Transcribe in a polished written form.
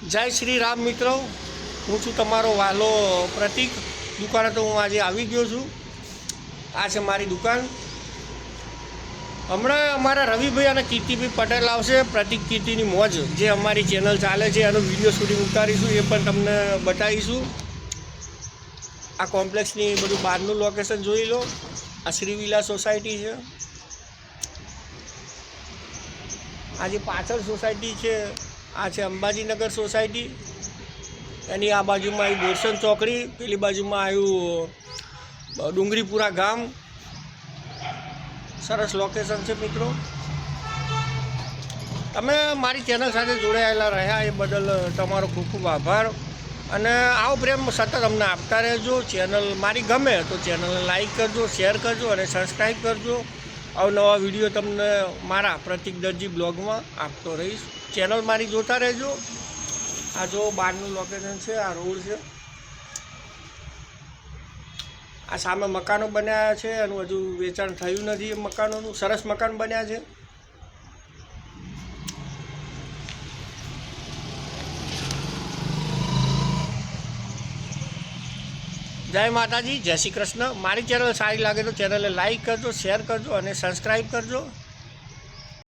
જય શ્રી રામ મિત્રો, હું છું તમારો વાલો પ્રતિક. દુકાને તો હું આજે આવી ગયો છું. આ છે મારી દુકાન. હમણાં અમારા રવિભાઈ અને કીર્તિભાઈ પટેલ આવશે. પ્રતિક કીર્તિની મોજ જે અમારી ચેનલ ચાલે છે એનો વિડીયો શૂટિંગ ઉતારીશું, એ પણ તમને બતાવીશું. આ કોમ્પ્લેક્સની બધું બહારનું લોકેશન જોઈ લો. આ શ્રીવિલા સોસાયટી છે. આ જે પાછળ સોસાયટી છે આ છે અંબાજીનગર સોસાયટી. એની આ બાજુમાં આવ્યું બોરસન ચોકડી, પેલી બાજુમાં આવ્યું ડુંગરીપુરા ગામ. સરસ લોકેશન છે મિત્રો. તમે મારી ચેનલ સાથે જોડાયેલા રહ્યા એ બદલ તમારો ખૂબ ખૂબ આભાર. અને આવો પ્રેમ સતત અમને આપતા રહેજો. ચેનલ મારી ગમે તો ચેનલને લાઈક કરજો, શેર કરજો અને સબસ્ક્રાઈબ કરજો. અવનવા વિડીયો તમને મારા પ્રતિક દરજી બ્લોગમાં આપતો રહીશ. ચેનલ મારી જોતા રહેજો. આ જો બહારનું લોકેશન છે, આ રોડ છે. આ સામે મકાનો બન્યા છે, એનું હજુ વેચાણ થયું નથી. એ મકાનોનું સરસ મકાન બન્યા છે. જય માતાજી, જય શ્રી કૃષ્ણ. મારી ચેનલ સારી લાગે તો ચેનલને લાઈક કરજો, શેર કરજો અને સબસ્ક્રાઈબ કરજો.